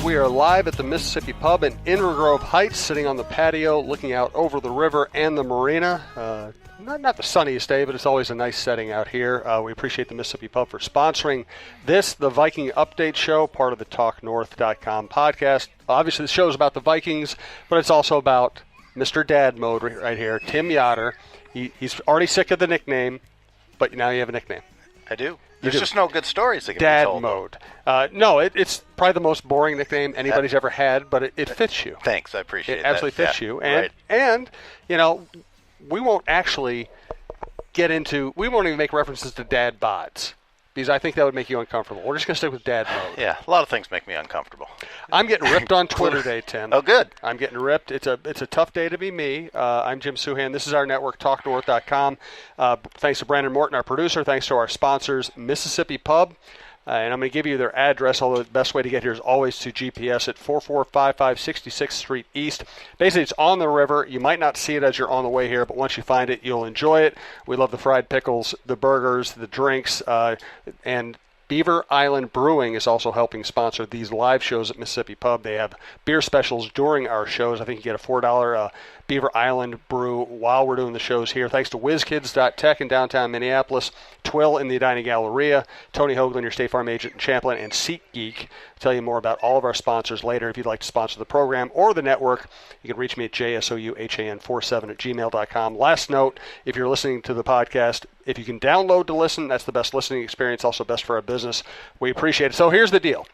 We are live at the Mississippi Pub in Inver Grove Heights, sitting on the patio, looking out over the river and the marina. Not the sunniest day, but it's always a nice setting out here. We appreciate the Mississippi Pub for sponsoring this, the Viking Update Show, part of the talknorth.com podcast. Obviously, the show is about the Vikings, but it's also about Mr. Dad Mode right here, Tim Yotter. He's already sick of the nickname, but now you have a nickname. I do. There's just no good stories that can Dad be told. Mode. No, it's probably the most boring nickname anybody's ever had, but it fits you. Thanks, I appreciate it. That. It absolutely fits you. Right. And, you know, we won't actually we won't even make references to dad bods, because I think that would make you uncomfortable. We're just going to stick with Dad Mode. Yeah, a lot of things make me uncomfortable. I'm getting ripped on Twitter today, Tim. Oh, good. I'm getting ripped. It's a tough day to be me. I'm Jim Suhan. This is our network, talknorth.com. Thanks to Brandon Morton, our producer. Thanks to our sponsors, Mississippi Pub. And I'm going to give you their address, although the best way to get here is always to GPS at 4455 66th Street East. Basically, it's on the river. You might not see it as you're on the way here, but once you find it, you'll enjoy it. We love the fried pickles, the burgers, the drinks, and Beaver Island Brewing is also helping sponsor these live shows at Mississippi Pub. They have beer specials during our shows. I think you get a $4 Beaver Island brew while we're doing the shows here. Thanks to Whizkids.tech in downtown Minneapolis, Twill in the Edina Galleria, Tony Hoaglund, your State Farm agent in Champlin, and SeatGeek. I'll tell you more about all of our sponsors later. If you'd like to sponsor the program or the network, you can reach me at jsouhan47@gmail.com. Last note, if you're listening to the podcast, if you can download to listen, that's the best listening experience, also best for our business. We appreciate it. So here's the deal.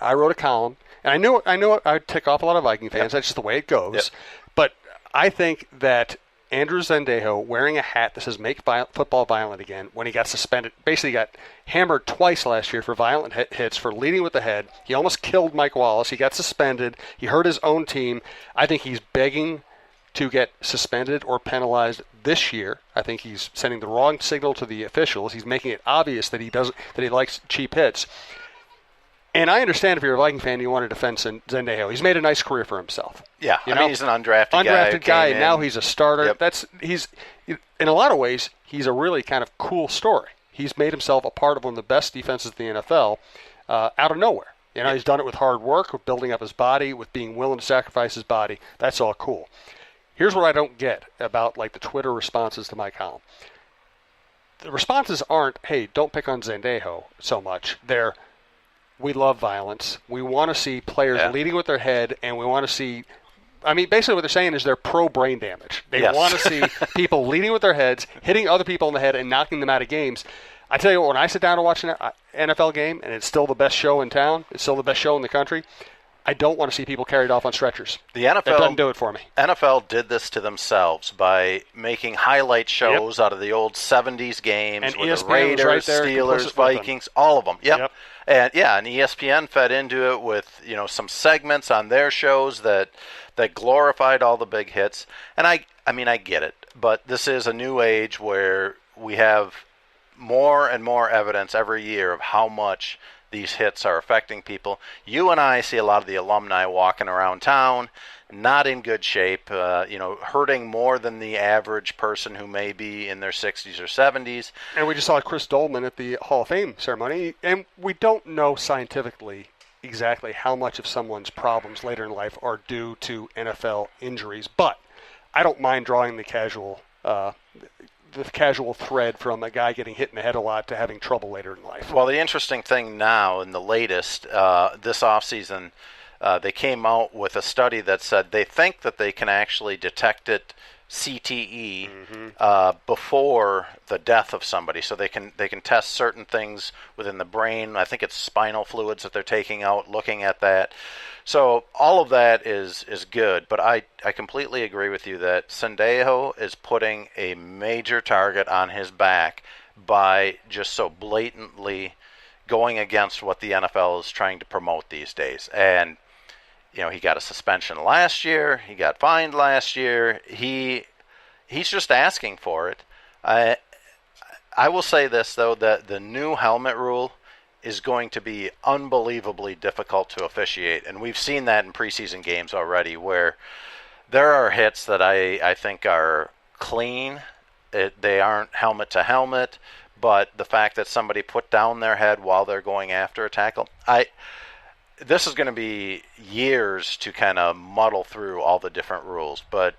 I wrote a column, and I knew I'd tick off a lot of Viking fans. Yep. That's just the way it goes. Yep. But I think that Andrew Sendejo wearing a hat that says "Make Football Violent Again" when he got suspended, basically got hammered twice last year for violent hits, for leading with the head. He almost killed Mike Wallace. He got suspended. He hurt his own team. I think he's begging to get suspended or penalized this year. I think he's sending the wrong signal to the officials. He's making it obvious that he likes cheap hits. And I understand if you're a Viking fan, you want to defend Sendejo. He's made a nice career for himself. Yeah, I mean, he's an undrafted guy. And now he's a starter. Yep. He's in a lot of ways, he's a really kind of cool story. He's made himself a part of one of the best defenses in the NFL out of nowhere. You know, he's done it with hard work, with building up his body, with being willing to sacrifice his body. That's all cool. Here's what I don't get about the Twitter responses to my column. The responses aren't, hey, don't pick on Sendejo so much. They're, we love violence. We want to see players leading with their head, and we want to see, basically what they're saying is they're pro-brain damage. They want to see people leading with their heads, hitting other people in the head, and knocking them out of games. I tell you what, when I sit down to watch an NFL game, and it's still the best show in town, it's still the best show in the country, I don't want to see people carried off on stretchers. The NFL that doesn't do it for me. NFL did this to themselves by making highlight shows out of the old 70s games and with ESPN the Raiders, right there, Steelers, Vikings, all of them. Yep. And ESPN fed into it with some segments on their shows that glorified all the big hits. And I get it, but this is a new age where we have more and more evidence every year of how much these hits are affecting people. You and I see a lot of the alumni walking around town, not in good shape, hurting more than the average person who may be in their 60s or 70s. And we just saw Chris Dolman at the Hall of Fame ceremony, and we don't know scientifically exactly how much of someone's problems later in life are due to NFL injuries, but I don't mind drawing the casual thread from a guy getting hit in the head a lot to having trouble later in life. Well, the interesting thing now in the latest, this offseason, they came out with a study that said they think that they can actually detect it CTE before the death of somebody. So they can test certain things within the brain. I think it's spinal fluids that they're taking out, looking at that. So all of that is good, but I completely agree with you that Sendejo is putting a major target on his back by just so blatantly going against what the NFL is trying to promote these days. And he got a suspension last year, he got fined last year. He's just asking for it. I will say this though, that the new helmet rule is going to be unbelievably difficult to officiate. And we've seen that in preseason games already, where there are hits that I think are clean. They aren't helmet to helmet, but the fact that somebody put down their head while they're going after a tackle, this is going to be years to kind of muddle through all the different rules, but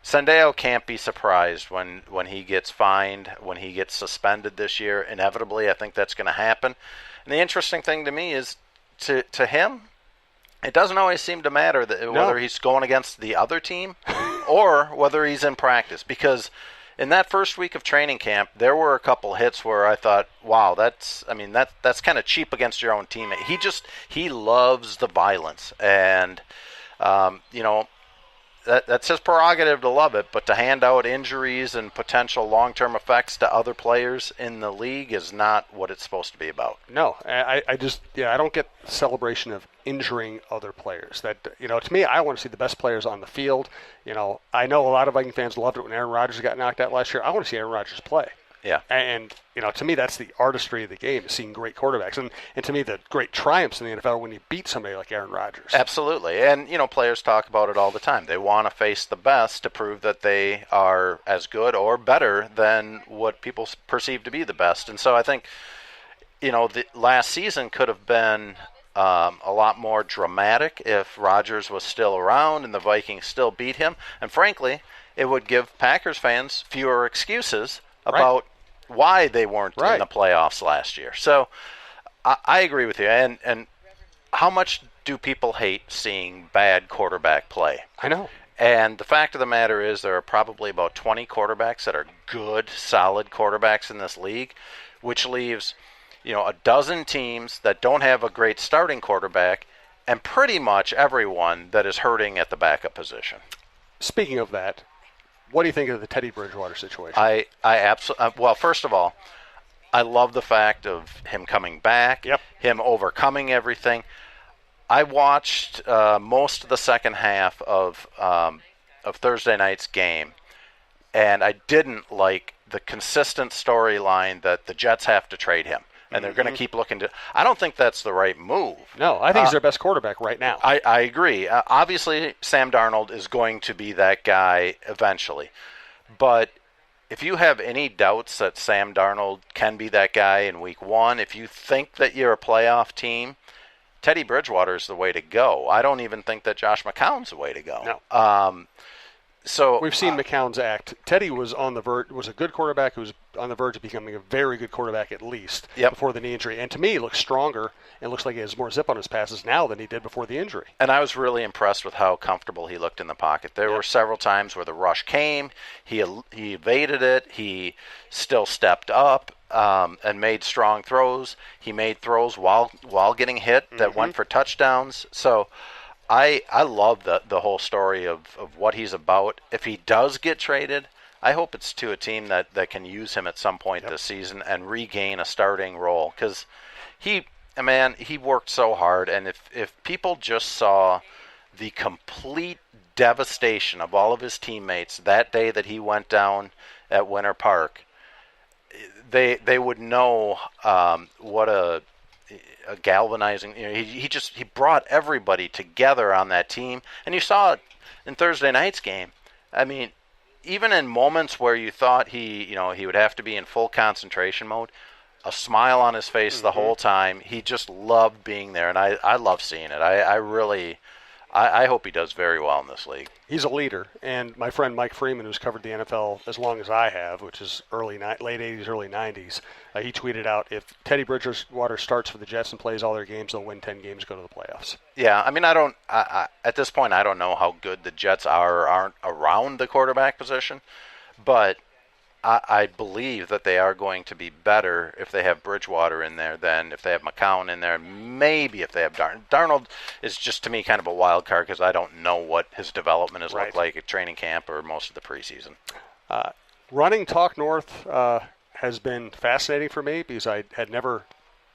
Sendejo can't be surprised when he gets fined, when he gets suspended this year. Inevitably, I think that's going to happen. And the interesting thing to me is, to him, it doesn't always seem to matter whether he's going against the other team or whether he's in practice. Because in that first week of training camp, there were a couple hits where I thought, wow, that's kind of cheap against your own teammate. He loves the violence. And, that's his prerogative to love it, but to hand out injuries and potential long-term effects to other players in the league is not what it's supposed to be about. No, I don't get the celebration of injuring other players. That, to me, I want to see the best players on the field. I know a lot of Viking fans loved it when Aaron Rodgers got knocked out last year. I want to see Aaron Rodgers play. Yeah. And to me, that's the artistry of the game, is seeing great quarterbacks. And to me, the great triumphs in the NFL when you beat somebody like Aaron Rodgers. Absolutely. And, players talk about it all the time. They want to face the best to prove that they are as good or better than what people perceive to be the best. And so I think, the last season could have been a lot more dramatic if Rodgers was still around and the Vikings still beat him. And frankly, it would give Packers fans fewer excuses about why they weren't in the playoffs last year. So I agree with you. And how much do people hate seeing bad quarterback play? I know. And the fact of the matter is there are probably about 20 quarterbacks that are good, solid quarterbacks in this league, which leaves, a dozen teams that don't have a great starting quarterback and pretty much everyone that is hurting at the backup position. Speaking of that, what do you think of the Teddy Bridgewater situation? I absolutely. Well, first of all, I love the fact of him coming back, him overcoming everything. I watched most of the second half of Thursday night's game, and I didn't like the consistent storyline that the Jets have to trade him, and they're going to keep looking to. I don't think that's the right move. No, I think he's their best quarterback right now. I agree. Obviously, Sam Darnold is going to be that guy eventually. But if you have any doubts that Sam Darnold can be that guy in week one, if you think that you're a playoff team, Teddy Bridgewater is the way to go. I don't even think that Josh McCown's the way to go. No. So we've seen McCown's act. Teddy was on the verge, was a good quarterback who was on the verge of becoming a very good quarterback at least before the knee injury. And to me, he looks stronger and looks like he has more zip on his passes now than he did before the injury. And I was really impressed with how comfortable he looked in the pocket. There were several times where the rush came, he evaded it, he still stepped up and made strong throws. He made throws while getting hit that went for touchdowns. So I love the whole story of what he's about. If he does get traded, I hope it's to a team that can use him at some point this season and regain a starting role. Because he worked so hard, and if people just saw the complete devastation of all of his teammates that day that he went down at Winter Park, they would know what a galvanizing. He brought everybody together on that team, and you saw it in Thursday night's game. I mean, even in moments where you thought he would have to be in full concentration mode, a smile on his face the whole time. He just loved being there, and I love seeing it. I hope he does very well in this league. He's a leader, and my friend Mike Freeman, who's covered the NFL as long as I have, which is late 80s, early 90s, he tweeted out, if Teddy Bridgewater starts for the Jets and plays all their games, they'll win 10 games, go to the playoffs. Yeah, I mean, at this point, I don't know how good the Jets are or aren't around the quarterback position, but I believe that they are going to be better if they have Bridgewater in there than if they have McCown in there. Maybe if they have Darnold. Darnold is just, to me, kind of a wild card because I don't know what his development has looked like at training camp or most of the preseason. Running Talk North has been fascinating for me because I had never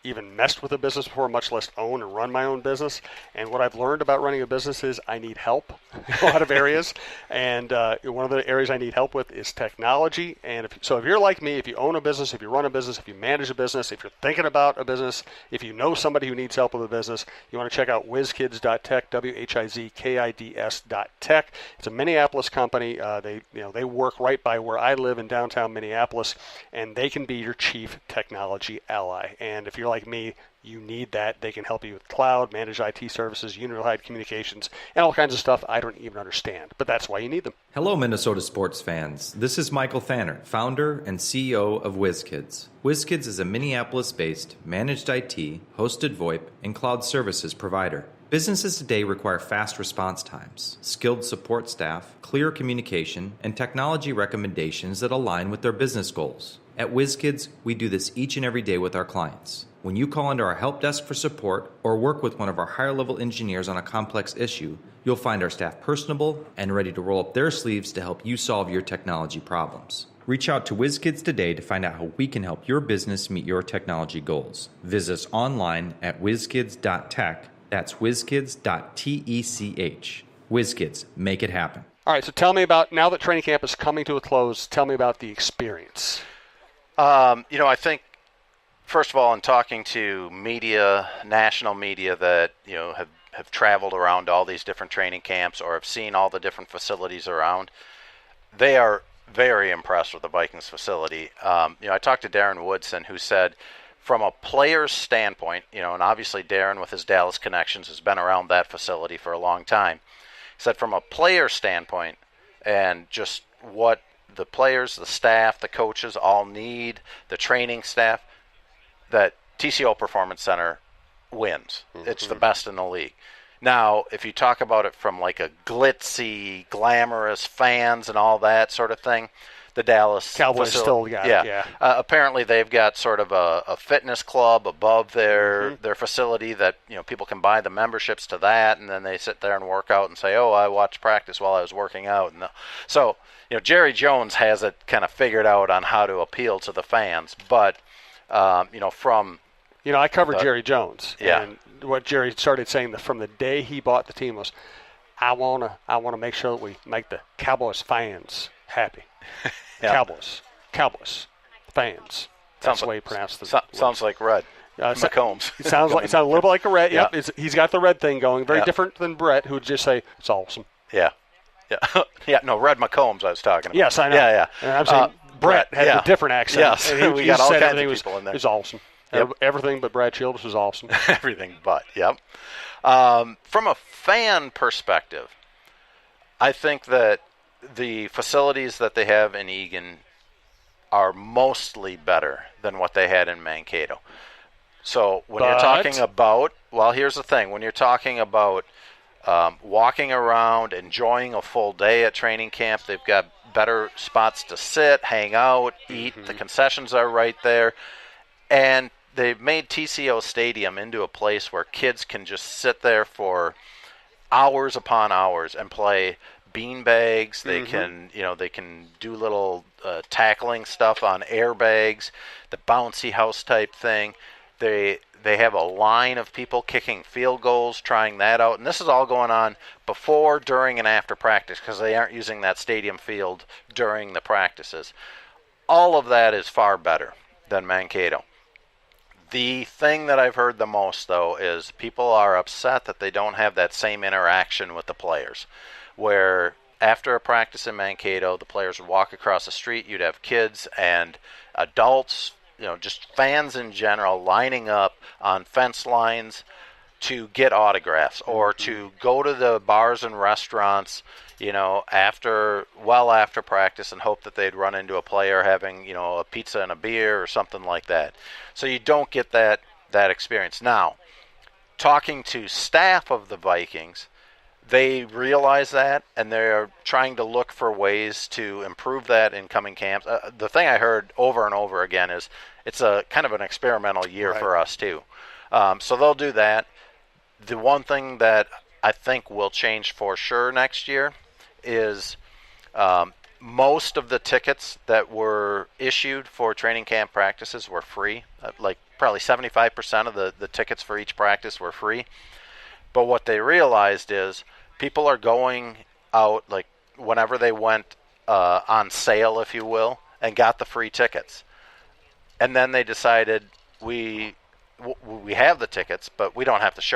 even messed with a business before, much less own or run my own business. And what I've learned about running a business is I need help in a lot of areas. And one of the areas I need help with is technology. And if you're like me, if you own a business, if you run a business, if you manage a business, if you're thinking about a business, if you know somebody who needs help with a business, you want to check out Whizkids.tech, Whizkids.tech. It's a Minneapolis company. They work right by where I live in downtown Minneapolis, and they can be your chief technology ally. And if you're you're like me, you need that. They can help you with cloud, manage IT services, unified communications, and all kinds of stuff I don't even understand. But that's why you need them. Hello, Minnesota sports fans. This is Michael Thanner, founder and CEO of Whizkids. Whizkids is a Minneapolis-based managed IT, hosted VoIP, and cloud services provider. Businesses today require fast response times, skilled support staff, clear communication, and technology recommendations that align with their business goals. At Whizkids, we do this each and every day with our clients. When you call into our help desk for support or work with one of our higher-level engineers on a complex issue, you'll find our staff personable and ready to roll up their sleeves to help you solve your technology problems. Reach out to Whizkids today to find out how we can help your business meet your technology goals. Visit us online at Whizkids.tech. That's Whizkids.tech. Whizkids, make it happen. All right, so tell me about, now that training camp is coming to a close, tell me about the experience. I think, first of all, in talking to media, national media that, have traveled around all these different training camps or have seen all the different facilities around, they are very impressed with the Vikings facility. I talked to Darren Woodson, who said, from a player's standpoint, and obviously Darren with his Dallas connections has been around that facility for a long time. He said from a player standpoint and just what the players, the staff, the coaches all need, the training staff, that TCO Performance Center wins. Mm-hmm. It's the best in the league. Now, if you talk about it from like a glitzy, glamorous fans and all that sort of thing, the Dallas Cowboys still got it, yeah. Apparently, they've got sort of a fitness club above their facility that people can buy the memberships to that, and then they sit there and work out and say, "Oh, I watched practice while I was working out." And so, Jerry Jones has it kind of figured out on how to appeal to the fans. But from I covered Jerry Jones, yeah. And what Jerry started saying from the day he bought the team was, "I wanna make sure that we make the Cowboys fans happy." Yeah. Cowboys fans. That's the way he pronounced it. Sounds like Red McCombs. It sounds a little bit like a Red. Yep, Yeah. He's got the red thing going. Very different than Brett, who would just say it's awesome. Yeah. No, Red McCombs I was talking about. Yes, I know. Yeah. And I'm saying Brett had a different accent. Yes, and we got all said kinds of everything people in there. It was awesome. Yep. Everything but Brad Childress was awesome. Everything but, yep. From a fan perspective, I think that the facilities that they have in Eagan are mostly better than what they had in Mankato. So when you're talking about, well, here's the thing. When you're talking about walking around, enjoying a full day at training camp, they've got better spots to sit, hang out, eat. The concessions are right there. And they've made TCO Stadium into a place where kids can just sit there for hours upon hours and play beanbags. They can, they can do little tackling stuff on airbags, the bouncy house type thing. They have a line of people kicking field goals, trying that out. And this is all going on before, during, and after practice because they aren't using that stadium field during the practices. All of that is far better than Mankato. The thing that I've heard the most, though, is people are upset that they don't have that same interaction with the players. Where after a practice in Mankato, the players would walk across the street, you'd have kids and adults, just fans in general, lining up on fence lines to get autographs or to go to the bars and restaurants, after practice and hope that they'd run into a player having, a pizza and a beer or something like that. So you don't get that experience. Now, talking to staff of the Vikings, they realize that, and they're trying to look for ways to improve that in coming camps. The thing I heard over and over again is it's a kind of an experimental year for us too. So they'll do that. The one thing that I think will change for sure next year is most of the tickets that were issued for training camp practices were free. Like probably 75% of the tickets for each practice were free. But what they realized is people are going out, like whenever they went on sale, if you will, and got the free tickets. And then they decided we have the tickets, but we don't have to show